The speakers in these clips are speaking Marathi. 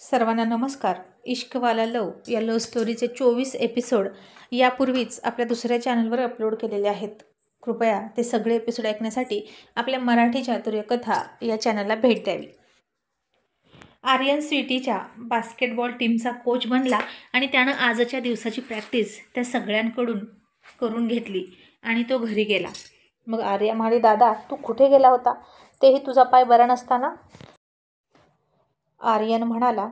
सर्वांना नमस्कार. इश्कवाला लव या लव्ह स्टोरीचे 24 एपिसोड यापूर्वीच आपल्या दुसऱ्या चॅनलवर अपलोड केलेले आहेत. कृपया ते सगळे एपिसोड ऐकण्यासाठी आपल्या मराठी चातुर्य कथा या चॅनलला भेट द्यावी. आर्यन स्वीटीच्या बास्केटबॉल टीमचा कोच बनला आणि त्यानं आजच्या दिवसाची प्रॅक्टिस त्या सगळ्यांकडून करून घेतली आणि तो घरी गेला. मग आर्या म्हणाली, दादा तू कुठे गेला होता? तेही तुझा पाय बरा नसताना. आर्यन म्हणाला,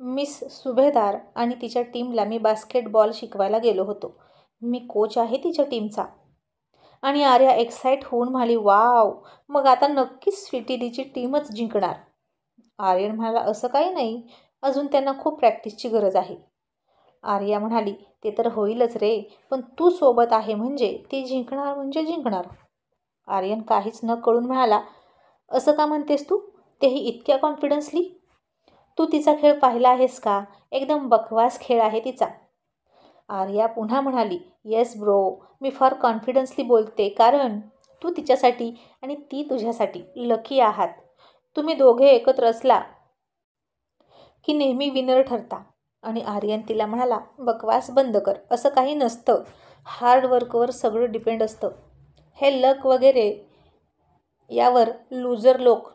मिस सुभेदार आणि तिच्या टीमला मी बास्केटबॉल शिकवायला गेलो होतो. मी कोच आहे तिच्या टीमचा. आणि आर्या एक्साईट होऊन म्हणाली, वाव, मग आता नक्कीच स्वीटी दीची टीमच जिंकणार. आर्यन म्हणाला, असं काही नाही, अजून त्यांना खूप प्रॅक्टिसची गरज आहे. आर्या म्हणाली, ते तर होईलच रे, पण तू सोबत आहे म्हणजे ती जिंकणार म्हणजे जिंकणार. आर्यन काहीच न कळून म्हणाला, असं का म्हणतेस तू, तेही इतक्या कॉन्फिडन्सली? तू तिचा खेळ पाहिला आहेस का? एकदम बकवास खेळ आहे तिचा. आर्या पुन्हा म्हणाली, येस ब्रो, मी फार कॉन्फिडन्सली बोलते कारण तू तिच्यासाठी आणि ती तुझ्यासाठी लकी आहात. तुम्ही दोघे एकत्र असला की नेहमी विनर ठरता. आणि आर्यन तिला म्हणाला, बकवास बंद कर, असं काही नसतं. हार्ड वर्कवर सगळं डिपेंड असतं. हे लक वगैरे यावर लूजर लोक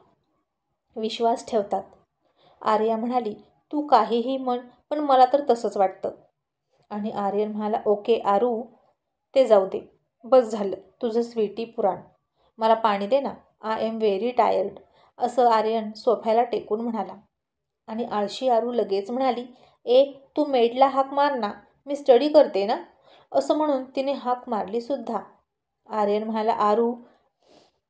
विश्वास ठेवतात. आर्या म्हणाली, तू काहीही म्हण, पण मला तर तसंच वाटतं. आणि आर्यन म्हणाला, ओके आरू, ते जाऊ दे, बस झालं तुझं स्वीटी पुराण. मला पाणी दे ना, आय एम व्हेरी टायर्ड, असं आर्यन सोफ्याला टेकून म्हणाला. आणि आळशी आरू लगेच म्हणाली, तू मेडला हाक मार ना, मी स्टडी करते ना, असं म्हणून तिने हाक मारली सुद्धा. आर्यन म्हणाला, आरू,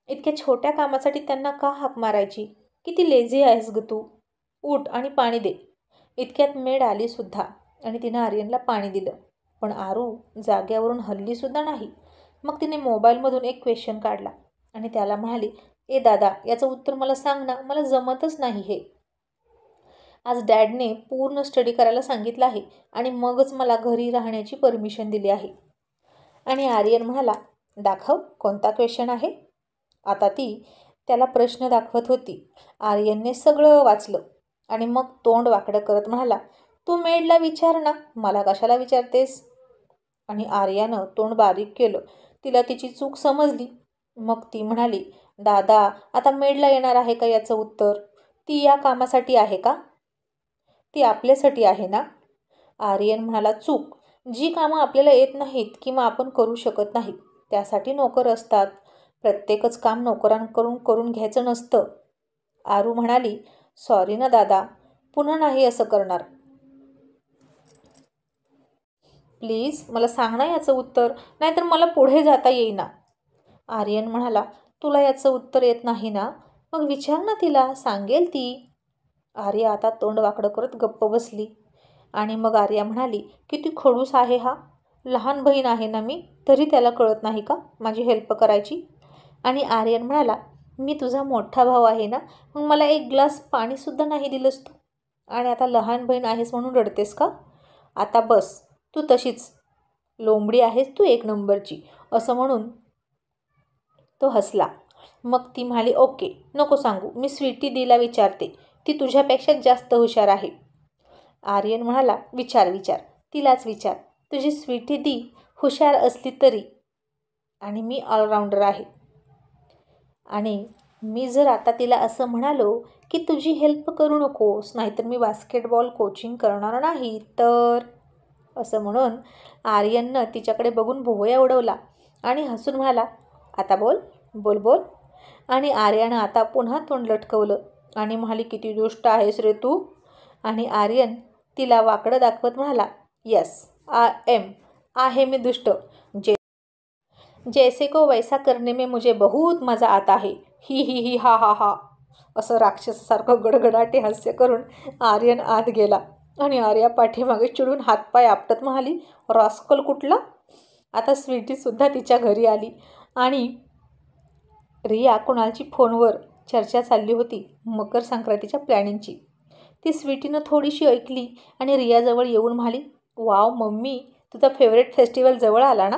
इतक्या छोट्या कामासाठी त्यांना का हाक मारायची? किती लेझी आहेस ग तू, उठ आणि पाणी दे. इतक्यात मेड आली सुद्धा आणि तिनं आर्यनला पाणी दिलं. पण आरू जाग्यावरून हलली सुद्धा नाही. मग तिने मोबाईलमधून एक क्वेश्चन काढला आणि त्याला म्हणाली, दादा, याचं उत्तर मला सांग ना, मला जमतच नाही हे. आज डॅडने पूर्ण स्टडी करायला सांगितलं आहे आणि मगच मला घरी राहण्याची परमिशन दिली आहे. आणि आर्यन म्हणाला, दाखव, कोणता क्वेश्चन आहे? आता ती त्याला प्रश्न दाखवत होती. आर्यनने सगळं वाचलं आणि मग तोंड वाकडं करत म्हणाला, तू मेडला विचार ना, मला कशाला विचारतेस? आणि आर्यानं तोंड बारीक केलं. तिला तिची चूक समजली. मग ती म्हणाली, दादा, आता मेडला येणार आहे का याचं उत्तर? ती या कामासाठी आहे का? ती आपल्यासाठी आहे ना? आर्यन म्हणाला, चूक. जी कामं आपल्याला येत नाहीत किंवा आपण करू शकत नाही त्यासाठी नोकर असतात. प्रत्येकच काम नोकरांकडून करून घ्यायचं नसतं. आरू म्हणाली, सॉरी ना दादा, पुन्हा नाही असं करणार. प्लीज मला सांग ना याचं उत्तर, नाहीतर मला पुढे जाता येईना. आर्यन म्हणाला, तुला याचं उत्तर येत नाही ना, मग विचार ना तिला, सांगेल ती. आर्या आता तोंड वाकडं करत गप्प बसली. आणि मग आर्या म्हणाली, किती खडूस आहे हा. लहान बहीण आहे ना मी, तरी त्याला कळत नाही का माझी हेल्प करायची? आणि आर्यन म्हणाला, मी तुझा मोठा भाऊ आहे ना, मग मला एक ग्लास पाणीसुद्धा नाही दिलंस तू, आणि आता लहान बहीण आहेस म्हणून रडतेस का? आता बस, तू तशीच लोंबडी आहेस तू, एक नंबरची, असं म्हणून तो हसला. मग ती म्हणाली, ओके, नको सांगू, मी स्वीटी दीला विचारते, ती तुझ्यापेक्षा जास्त हुशार आहे. आर्यन म्हणाला, विचार, तिलाच विचार. तुझी स्वीटी दी हुशार असली तरी, आणि मी ऑलराऊंडर आहे. आणि मी जर आता तिला असं म्हणालो की तुझी हेल्प करू नकोस, नाहीतर मी बास्केटबॉल कोचिंग करणार नाही तर, असं म्हणून आर्यननं तिच्याकडे बघून भुवया उडवला आणि हसून म्हणाला, आता बोल बोल बोल. आणि आर्यानं आता पुन्हा तोंड लटकवलं आणि म्हणाली, किती दुष्ट आहेस रे तू. आणि आर्यन तिला वाकडं दाखवत म्हणाला, यस आहे मी दुष्ट. जैसे को वैसा करने में मुझे बहुत मजा आता है, ही हा हा हा, असं राक्षसासारखं गडगडाटे हास्य करून आर्यन आत गेला. आणि आर्या पाठीमागे चिडून हातपाय आपटत म्हणाली, रॉस्कल कुठला. आता स्वीटीसुद्धा तिच्या घरी आली आणि रिया कुणालची फोनवर चर्चा चालली होती मकर संक्रांतीच्या प्लॅनिंगची. ती स्वीटीनं थोडीशी ऐकली आणि रियाजवळ येऊन म्हणाली, वाव मम्मी, तुझा फेवरेट फेस्टिवल जवळ आला ना,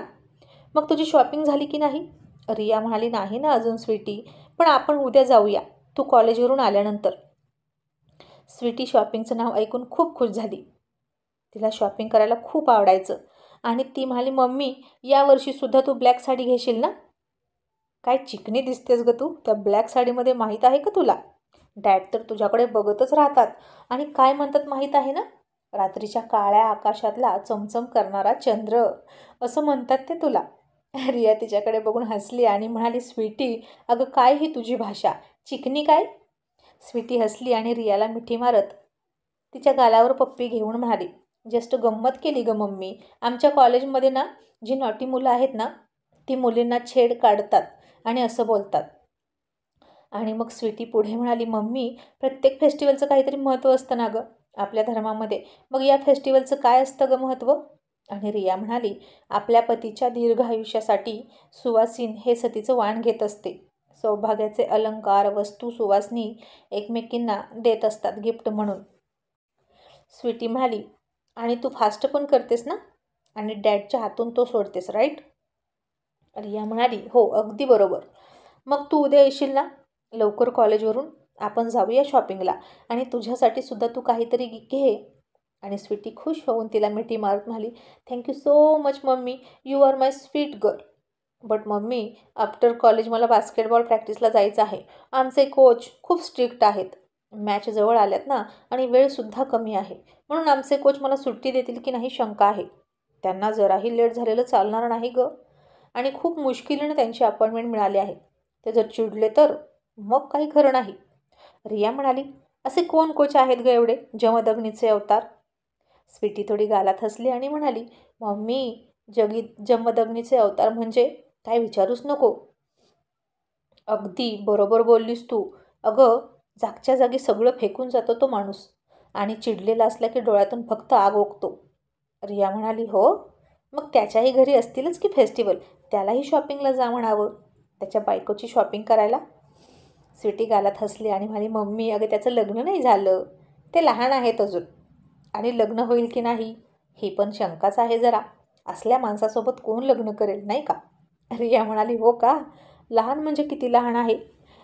मग तुझी शॉपिंग झाली की नाही? रिया म्हणाली, नाही ना अजून स्वीटी, पण आपण उद्या जाऊया, तू कॉलेजवरून आल्यानंतर. स्वीटी शॉपिंगचं नाव ऐकून खूप खुश झाली. तिला शॉपिंग करायला खूप आवडायचं आणि ती म्हणाली, मम्मी यावर्षीसुद्धा तू ब्लॅक साडी घेशील ना? काय चिकनी दिसतेस ग तू त्या ब्लॅक साडीमध्ये, माहीत आहे का तुला? डॅड तर तुझ्याकडे बघतच राहतात आणि काय म्हणतात माहीत आहे ना, रात्रीच्या काळ्या आकाशातला चमचम करणारा चंद्र असं म्हणतात ते तुला. रिया तिच्याकडे बघून हसली आणि म्हणाली, स्वीटी अगं काय ही तुझी भाषा, चिकनी काय? स्वीटी हसली आणि रियाला मिठी मारत तिच्या गालावर पप्पी घेऊन म्हणाली, जस्ट गंमत केली ग मम्मी. आमच्या कॉलेजमध्ये ना जी नॉटी मुलं आहेत ना ती मुलींना छेड काढतात आणि असं बोलतात. आणि मग स्वीटी पुढे म्हणाली, मम्मी प्रत्येक फेस्टिवलचं काहीतरी महत्त्व असतं ना गं आपल्या धर्मामध्ये. मग या फेस्टिवलचं काय असतं गं महत्त्व? आणि रिया म्हणाली, आपल्या पतीच्या दीर्घ आयुष्यासाठी सुवासीन हे सतीचं वाण घेत असते. सौभाग्याचे अलंकार, वस्तू सुवासनी एकमेकींना देत असतात गिफ्ट म्हणून. स्वीटी म्हणाली, आणि तू फास्ट पण करतेस ना आणि डॅडच्या हातून तो सोडतेस, राईट? रिया म्हणाली, हो अगदी बरोबर. मग तू उद्या येशील ना लवकर कॉलेजवरून? आपण जाऊया शॉपिंगला आणि तुझ्यासाठी सुद्धा तू काहीतरी घे. आणि स्वीटी खुश होऊन तिला मिठी मारत म्हणाली, thank you so much mummy, you are my sweet girl. But mummy after college मला बास्केटबॉल प्रॅक्टिसला जायचं आहे. आमचे कोच खूप स्ट्रिक्ट आहेत. मॅच जवळ आल्यात ना आणि वेळसुद्धा कमी आहे, म्हणून आमचे कोच मला सुट्टी देतील की नाही शंका आहे. त्यांना जराही लेट झालेलं चालणार नाही गं आणि खूप मुश्किलीने त्यांची अपॉइंटमेंट मिळाली आहे. ते जर चिडले तर मग काही खरं नाही. रिया म्हणाली, असे कोण कोच आहेत ग एवढे जमदग्नीचे अवतार? स्वीटी थोडी गालात हसली आणि म्हणाली, मम्मी जमदग्नीचे अवतार म्हणजे काय विचारूच नको. अगदी बरोबर बोललीस तू. अगं जागच्या जागी सगळं फेकून जातो तो माणूस आणि चिडलेला असला की डोळ्यातून फक्त आग ओकतो. रिया म्हणाली, हो मग त्याच्याही घरी असतीलच की फेस्टिवल, त्यालाही शॉपिंगला जा म्हणावं, त्याच्या बायकोची शॉपिंग करायला. स्वीटी गालात हसली आणि म्हणाली, मम्मी अगं त्याचं लग्न नाही झालं, ते लहान आहेत अजून आणि लग्न होईल की नाही ही पण शंकाच आहे जरा. असल्या माणसासोबत कोण लग्न करेल नाही का? रिया म्हणाली, हो का? लहान म्हणजे किती लहान आहे?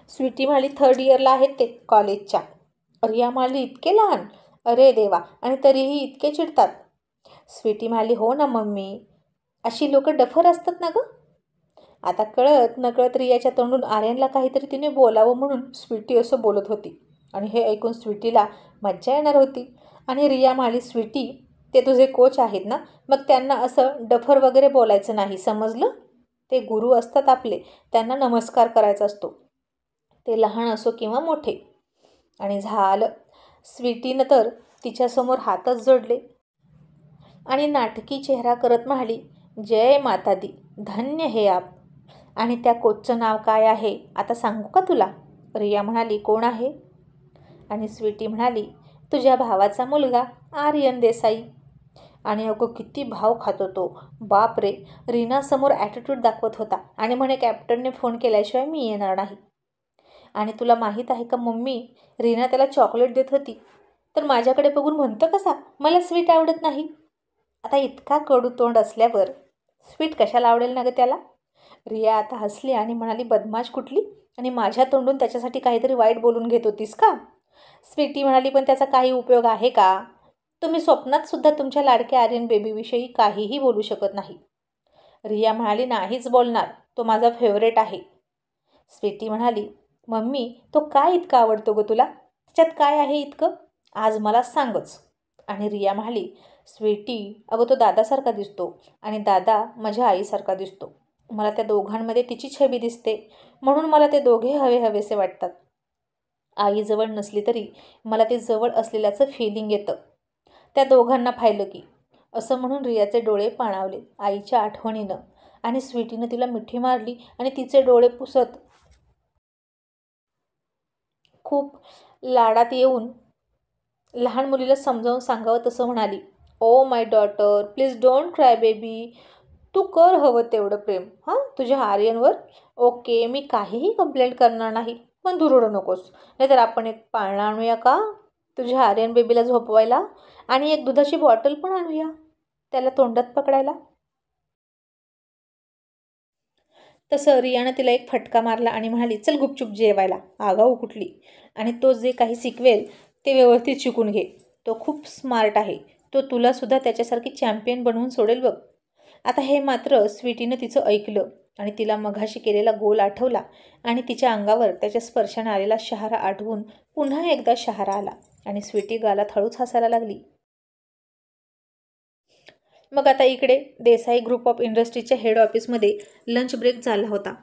स्वीटी म्हणाली, 3rd इयरला आहेत ते कॉलेजच्या. रिया म्हणाली, इतके लहान? अरे देवा, आणि तरीही इतके चिडतात? स्वीटी म्हणाली, हो ना मम्मी, अशी लोक डफर असतात ना गं. आता कळत नकळत रियाच्या तोंडून आर्यनला काहीतरी तिने बोलावं म्हणून स्वीटी असं बोलत होती आणि हे ऐकून स्वीटीला मज्जा येणार होती. आणि रिया म्हणाली, स्वीटी ते तुझे कोच आहेत ना, मग त्यांना असं डफर वगैरे बोलायचं नाही, समजलं? ते गुरु असतात आपले, त्यांना नमस्कार करायचा असतो, ते लहान असो किंवा मोठे. आणि झालं. स्वीटीनं तर तिच्यासमोर हातच जोडले आणि नाटकी चेहरा करत म्हणाली, जय माता दी, धन्य हे आप. आणि त्या कोचचं नाव काय आहे आता सांगू का तुला? रिया म्हणाली, कोण आहे? आणि स्वीटी म्हणाली, तुझ्या भावाचा मुलगा आर्यन देसाई. आणि अगं किती भाव खातो तो, बाप रे. रीनासमोर ॲटिट्यूड दाखवत होता आणि म्हणे कॅप्टनने फोन केल्याशिवाय मी येणार नाही. आणि तुला माहीत आहे का मम्मी, रीना त्याला चॉकलेट देत होती तर माझ्याकडे बघून म्हणतं कसा, मला स्वीट आवडत नाही. आता इतका कडू तोंड असल्यावर स्वीट कशाला आवडेल ना गं त्याला? रिया आता हसली आणि म्हणाली, बदमाश कुठली, आणि माझ्या तोंडून त्याच्यासाठी काहीतरी वाईट बोलून घेत होतीस का? स्वीटी म्हणाली, पण त्याचा काही उपयोग आहे का? तुम्ही स्वप्नात सुद्धा तुमच्या लाडक्या आर्यन बेबीविषयी काहीही बोलू शकत नाही. रिया म्हणाली, नाहीच बोलणार, तो माझा फेवरेट आहे. स्वीटी म्हणाली, मम्मी तो काय इतका आवडतो गं तुला, त्याच्यात काय आहे इतकं, आज मला सांगच. आणि रिया म्हणाली, स्वीटी अगं तो दादासारखा दिसतो आणि दादा माझ्या आईसारखा दिसतो. मला त्या दोघांमध्ये तिची छबी दिसते, म्हणून मला ते दोघे हवेसे वाटतात. आई जवळ नसली तरी मला ते जवळ असलेल्याचं फिलिंग येतं त्या दोघांना पाहिलं की. असं म्हणून रियाचे डोळे पाणावले आईच्या आठवणीनं आणि स्वीटीनं तिला मिठी मारली आणि तिचे डोळे पुसत खूप लाडात येऊन लहान मुलीला समजावून सांगावं तसं म्हणाली, oh my daughter please don't cry baby, तू कर हवं तेवढं प्रेम हां तुझ्या आर्यनवर. ओके मी काहीही कंप्लेंट करणार नाही, पण दुरडू नकोस, नाहीतर आपण एक पाळणा आणूया का तुझ्या आर्यन बेबीला झोपवायला, आणि एक दुधाची बॉटल पण आणूया त्याला तोंडात पकडायला. तसं रियानं तिला एक फटका मारला आणि म्हणाली, चल गुपचूप जेवायला, आगाऊ कुठली, आणि तो जे काही शिकवेल ते व्यवस्थित शिकून घे. तो खूप स्मार्ट आहे. तो तुलासुद्धा त्याच्यासारखी चॅम्पियन बनवून सोडेल बघ. आता हे मात्र स्वीटीनं तिचं ऐकलं आणि तिला मघाशी केलेला गोल आठवला आणि तिच्या अंगावर त्याच्या स्पर्शाने आलेला शहारा आठवून पुन्हा एकदा शहारा आला आणि स्वीटी गालात हळूच हसायला लागली. मग आता इकडे देसाई ग्रुप ऑफ इंडस्ट्रीजच्या हेड ऑफिसमध्ये लंच ब्रेक चालला होता.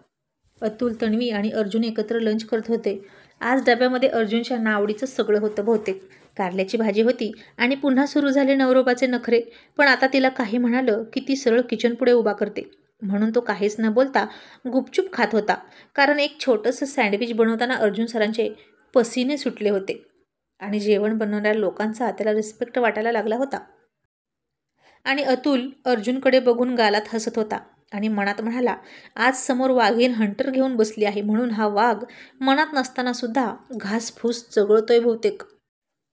अतुल, तन्वी आणि अर्जुन एकत्र लंच करत होते. आज डब्यामध्ये अर्जुनच्या नावडीचं सगळं होतं बहुतेक. कारल्याची भाजी होती आणि पुन्हा सुरू झाले नवरोबाचे नखरे. पण आता तिला काही म्हणालं की ती सरळ किचनपुढे उभा करते. म्हणून तो काहीच न बोलता गुपचूप खात होता. कारण एक छोटंसं सँडविच बनवताना अर्जुन सरांचे पसीने सुटले होते आणि जेवण बनवणाऱ्या लोकांचा त्याला रिस्पेक्ट वाटायला लागला होता. आणि अतुल अर्जुनकडे बघून गालात हसत होता आणि मनात म्हणाला, आज समोर वाघीण हंटर घेऊन बसली आहे म्हणून हा वाघ मनात नसताना सुद्धा घासफूस चघळतोय बहुतेक.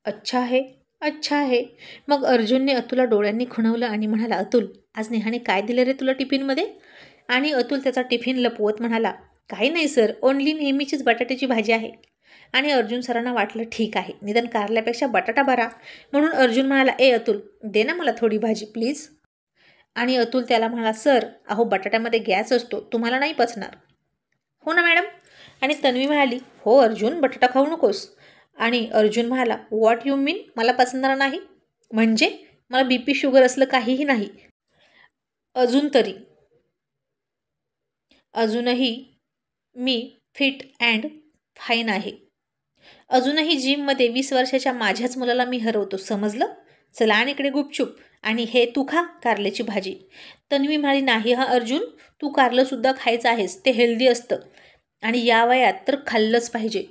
अच्छा आहे, अच्छा आहे. मग अर्जुनने अतुलला डोळ्यांनी खुणवलं आणि म्हणाला, अतुल, आज नेहाने काय दिलं रे तुला टिफिनमध्ये? आणि अतुल त्याचा टिफिन लपवत म्हणाला, काही नाही सर, ओन्ली नेहमीचीच बटाट्याची भाजी आहे. आणि अर्जुन सरांना वाटलं, ठीक आहे, निदान कारल्यापेक्षा बटाटा बरा. म्हणून अर्जुन म्हणाला, ए अतुल, दे ना मला थोडी भाजी प्लीज. आणि अतुल त्याला म्हणाला, सर, अहो बटाट्यामध्ये गॅस असतो, तुम्हाला नाही पचणार. हो ना मॅडम. आणि तन्वी म्हणाली, हो अर्जुन, बटाटा खाऊ नकोस. आणि अर्जुन म्हणाला, व्हॉट यू मीन, मला पचणार नाही? म्हणजे मला BP शुगर असलं काहीही नाही. अजूनही मी फिट अँड फाईन आहे. अजूनही जिममध्ये 20 वर्षाच्या माझ्याच मुलाला मी हरवतो, समजलं? चला आणि इकडे गुपचूप. आणि हे तू खा कारल्याची भाजी. तन्वी म्हणाली, नाही हा अर्जुन, तू कारलंसुद्धा खायचं आहेस, ते हेल्दी असतं आणि या वयात तर खाल्लंच पाहिजे.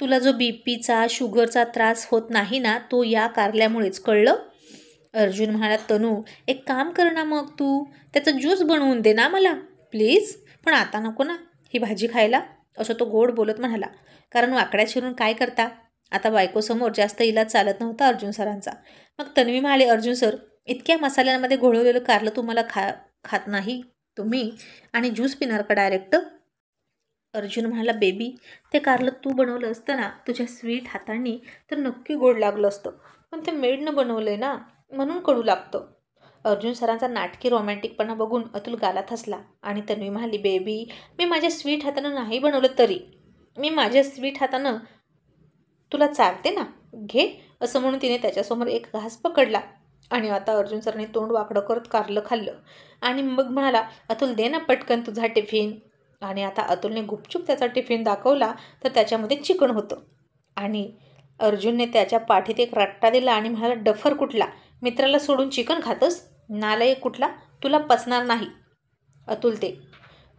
तुला जो BPचा शुगरचा त्रास होत नाही ना, तो या कारल्यामुळेच, कळलं? अर्जुन म्हणाला, तनू, एक काम कर ना मग तू, त्याचा ज्यूस बनवून दे ना मला प्लीज. पण आता नको ना ही भाजी खायला, असं तो गोड बोलत म्हणाला. कारण वाकड्या शिरून काय करता, आता बायकोसमोर जास्त इलाज चालत नव्हता अर्जुन सरांचा. मग तन्वी म्हणाले, अर्जुन सर, इतक्या मसाल्यांमध्ये घोळवलेलं कारलं तुम्हाला खात नाही तुम्ही आणि ज्यूस पिणार का डायरेक्ट? अर्जुन म्हणाला, बेबी, ते कारलं तू बनवलं असतं ना तुझ्या स्वीट हातांनी तर नक्की गोड लागलं असतं, पण ते मेडनं बनवलंय ना म्हणून कडू लागतं. अर्जुन सरांचा नाटकी रोमॅन्टिकपणा बघून अतुल गालात हसला आणि तन्वी म्हणाली, बेबी, मी माझ्या स्वीट हातानं नाही बनवलं तरी मी माझ्या स्वीट हातानं तुला चालते ना, घे. असं म्हणून तिने त्याच्यासमोर एक घास पकडला आणि आता अर्जुन सरांनी तोंड वाकडं करत कारलं खाल्लं आणि मग म्हणाला, अतुल, दे ना पटकन तुझा टिफिन. आणि आता अतुलने गुपचूप त्याचा टिफिन दाखवला तर त्याच्यामध्ये चिकन होतं आणि अर्जुनने त्याच्या पाठीत एक रट्टा दिला आणि म्हणाला, डफर कुठला, मित्राला सोडून चिकन खातस, नालायक कुठला, तुला पचणार नाही अतुल ते.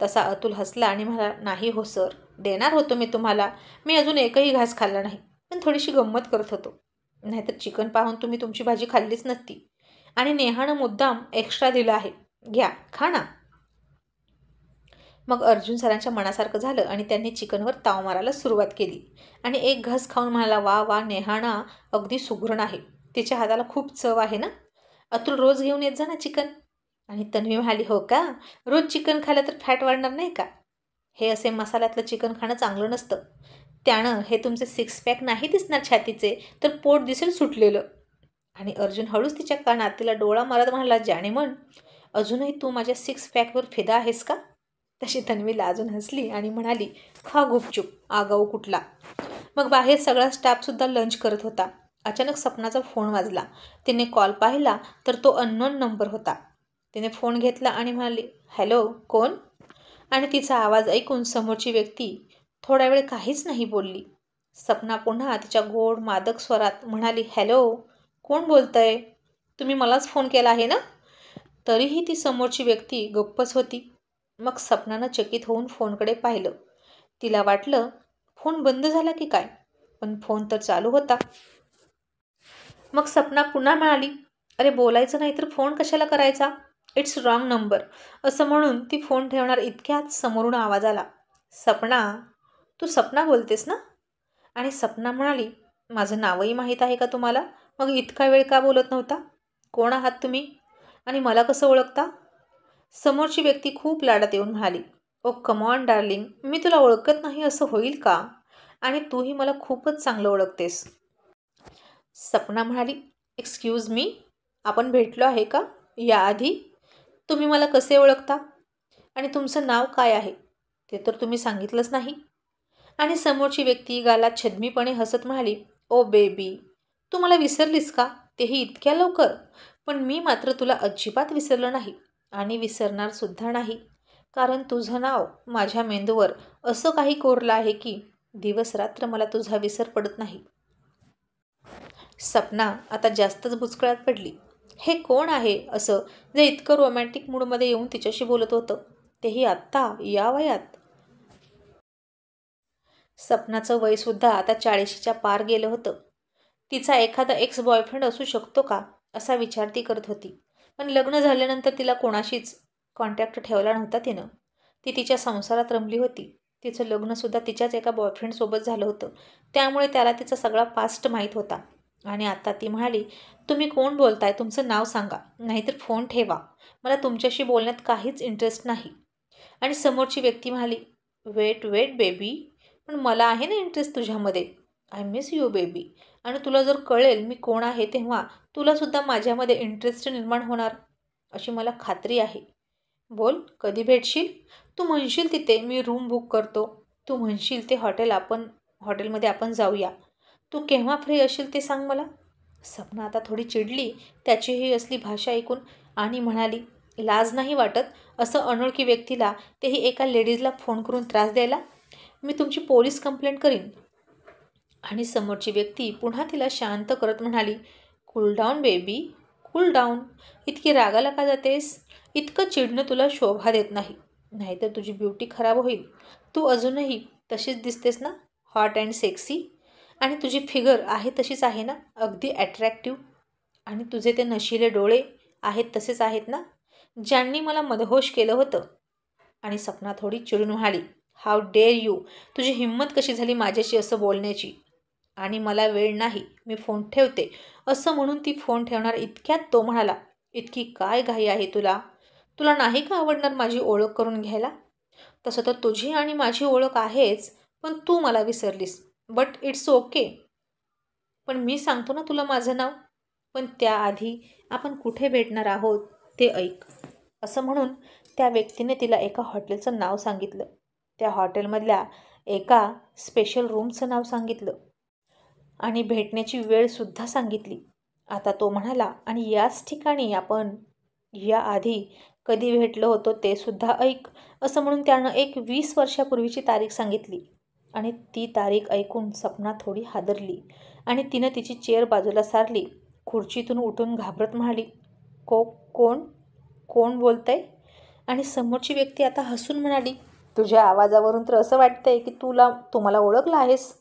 तसा अतुल हसला आणि म्हणाला, नाही हो सर, देणार होतो मी तुम्हाला, मी अजून एकही घास खाल्ला नाही, पण थोडीशी गंमत करत होतो, नाहीतर चिकन पाहून तुम्ही तुमची भाजी खाल्लीच नसती. आणि नेहानं मुद्दाम एक्स्ट्रा दिलं आहे, घ्या खा ना. मग अर्जुन सरांच्या मनासारखं झालं आणि त्यांनी चिकनवर ताव मारायला सुरुवात केली आणि एक घास खाऊन म्हणाला, वा वा, नेहाना अगदी सुगरण आहे, तिच्या हाताला खूप चव आहे ना, अतुल रोज घेऊन येत जा ना चिकन. आणि तन्वी म्हणाली, हो का, रोज चिकन खाल्लं तर फॅट वाढणार नाही का? हे असे मसाल्यातलं चिकन खाणं चांगलं नसतं, त्यानं हे तुमचे 6 पॅक नाही दिसणार छातीचे, तर पोट दिसेल सुटलेलं. आणि अर्जुन हळूच तिच्या कानात तिला डोळा मारत म्हणाला, जाणे म्हण, अजूनही तू माझ्या 6 पॅकवर फिदा आहेस का? तशी तन्वी लाजून हसली आणि म्हणाली, खा गुपचूप, आगाऊ कुठला. मग बाहेर सगळा स्टाफसुद्धा लंच करत होता. अचानक सपनाचा फोन वाजला. तिने कॉल पाहिला तर तो अननोन नंबर होता. तिने फोन घेतला आणि म्हणाली, हॅलो, कोण? आणि तिचा आवाज ऐकून समोरची व्यक्ती थोडा वेळ काहीच नाही बोलली. सपना पुन्हा तिच्या गोड मादक स्वरात म्हणाली, हॅलो, कोण बोलतंय? तुम्ही मलाच फोन केला आहे ना? तरीही ती समोरची व्यक्ती गप्पच होती. मग सपनानं चकित होऊन फोनकडे पाहिलं. तिला वाटलं फोन बंद झाला की काय, पण फोन तर चालू होता. मग सपना पुन्हा म्हणाली, अरे बोलायचं नाही तर फोन कशाला करायचा, इट्स रॉंग नंबर. असं म्हणून ती फोन ठेवणार इतक्यात समोरून आवाज आला, सपना, तू सपना बोलतेस ना? आणि सपना म्हणाली, माझं नावही माहीत आहे का तुम्हाला? मग इतका वेळ का बोलत नव्हता? कोण आहात तुम्ही आणि मला कसं ओळखता? समोरची व्यक्ती खूप लाडात येऊन म्हणाली, ओ कमॉन डार्लिंग, मी तुला ओळखत नाही असं होईल का? आणि तूही मला खूपच चांगलं ओळखतेस. सपना म्हणाली, एक्सक्यूज मी, आपण भेटलो आहे का याआधी? तुम्ही मला कसे ओळखता? आणि तुमचं नाव काय आहे ते तर तुम्ही सांगितलंच नाही. आणि समोरची व्यक्ती गालात छद्मीपणे हसत म्हणाली, ओ बेबी, तू मला विसरलीस का? तेही इतक्या लवकर? पण मी मात्र तुला अजिबात विसरलं नाही आणि विसरणार सुद्धा नाही. कारण तुझं नाव माझ्या मेंदूवर असं काही कोरलं आहे की दिवस रात्र मला तुझा विसर पडत नाही. सपना आता जास्तच भुचकळ्यात पडली. हे कोण आहे असं जे इतकं रोमॅन्टिक मूडमध्ये येऊन तिच्याशी बोलत होतं, तेही आत्ता या वयात? सपनाचं वयसुद्धा आता 40च्या पार गेलं होतं. तिचा एखादा एक्स बॉयफ्रेंड असू शकतो का असा विचार ती करत होती. पण लग्न झाल्यानंतर तिला कोणाशीच कॉन्टॅक्ट ठेवला नव्हता तिनं. ती तिच्या संसारात रमली होती. तिचं लग्नसुद्धा तिच्याच एका बॉयफ्रेंडसोबत झालं होतं. त्यामुळे त्याला तिचा सगळा पास्ट माहीत होता. आणि आता ती म्हणाली, तुम्ही कोण बोलताय? तुमचं नाव सांगा, नाहीतर फोन ठेवा. मला तुमच्याशी बोलण्यात काहीच इंटरेस्ट नाही. आणि समोरची व्यक्ती म्हणाली, वेट वेट बेबी, पण मला आहे ना इंटरेस्ट तुझ्यामध्ये. I miss you baby. आणि तुला जर कळेल मी कोण आहे तेव्हा तुलासुद्धा माझ्यामध्ये इंटरेस्ट निर्माण होणार अशी मला खात्री आहे. बोल, कधी भेटशील? तू म्हणशील तिथे मी रूम बुक करतो. तू म्हणशील ते हॉटेलमध्ये आपण जाऊया. तू केव्हा फ्री असशील ते सांग मला. सपना आता थोडी चिडली त्याची ही असली भाषा ऐकून आणि म्हणाली, लाज नाही वाटत असं अनोळखी व्यक्तीला, तेही एका लेडीजला फोन करून त्रास द्यायला? मी तुमची पोलीस कंप्लेंट करीन. आणि समोरची व्यक्ती पुन्हा तिला शांत करत म्हणाली, cool down baby, cool down. इतकी रागाला का जातेस? इतकं चिडणं तुला शोभा देत नाही, नाहीतर तुझी ब्युटी खराब होईल. तू अजूनही तशीच दिसतेस ना, हॉट अँड सेक्सी. आणि तुझी फिगर आहे तशीच आहे ना, अगदी ॲट्रॅक्टिव्ह. आणि तुझे ते नशिले डोळे आहेत तसेच आहेत ना, ज्यांनी मला मदहोश केलं होतं. आणि सपना थोडी चिडून म्हणाली, हाऊ डेअर यू, तुझी हिंमत कशी झाली माझ्याशी असं बोलण्याची? आणि मला वेळ नाही, मी फोन ठेवते असं म्हणून ती फोन ठेवणार इतक्यात तो म्हणाला, इतकी काय घाई आहे तुला? तुला नाही का आवडणार माझी ओळख करून घ्यायला? तसं तर तुझी आणि माझी ओळख आहेच, पण तू मला विसरलीस. But it's okay. पण मी सांगतो ना तुला माझं नाव. पण त्याआधी आपण कुठे भेटणार आहोत ते ऐक. असं म्हणून त्या व्यक्तीने तिला एका हॉटेलचं नाव सांगितलं. त्या हॉटेलमधल्या एका स्पेशल रूमचं नाव सांगितलं आणि भेटण्याची वेळसुद्धा सांगितली. आता तो म्हणाला, आणि याच ठिकाणी आपण याआधी कधी भेटलो होतो ते सुद्धा ऐक. असं म्हणून त्यानं एक 20 वर्षापूर्वीची तारीख सांगितली. आणि ती तारीख ऐकून सपना थोडी हादरली आणि तिनं तिची चेअर बाजूला सारली. खुर्चीतून उठून घाबरत म्हणाली, कोण कोण बोलतंय? आणि समोरची व्यक्ती आता हसून म्हणाली, तुझ्या आवाजावरून तर असं वाटतंय की तू मला ओळखलं आहेस.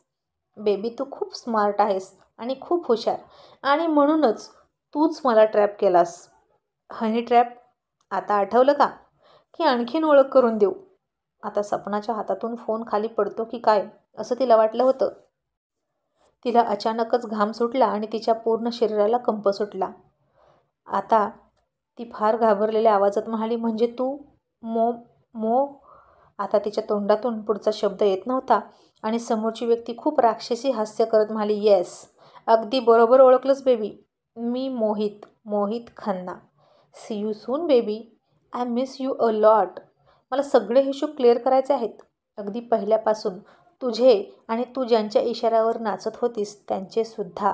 बेबी, तू खूप स्मार्ट आहेस आणि खूप हुशार, आणि म्हणूनच तूच मला ट्रॅप केलास. Honey trap. आता आठवलं का? की आणखीन ओळख करून देऊ? आता सपनाच्या हातातून फोन खाली पडतो की काय असं तिला वाटलं होतं. तिला अचानकच घाम सुटला आणि तिच्या पूर्ण शरीराला कंप सुटला. आता ती फार घाबरलेल्या आवाजात म्हणाली, म्हणजे तू मो मो आता तिच्या तोंडातून पुढचा शब्द येत नव्हता. आणि समोरची व्यक्ती खूप राक्षसी हास्य करत म्हणाली, येस, अगदी बरोबर ओळखलंस बेबी. मी Mohit Khanna. See you soon baby. I miss you a lot. मला सगळे हिशोब क्लिअर करायचे आहेत, अगदी पहिल्यापासून. तुझे आणि तू ज्यांच्या इशाऱ्यावर नाचत होतीस त्यांचेसुद्धा.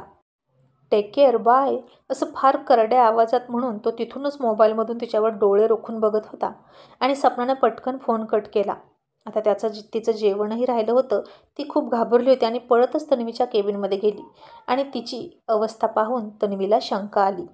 Take care, bye. असं फार करड्या आवाजात म्हणून तो तिथूनच मोबाईलमधून तिच्यावर डोळे रोखून बघत होता. आणि सपनानं पटकन फोन कट केला. आता तिचं जेवणही राहिलं होतं. ती खूप घाबरली होती आणि पळतच तन्वीच्या केबिनमध्ये गेली. आणि तिची अवस्था पाहून तन्वीला शंका आली.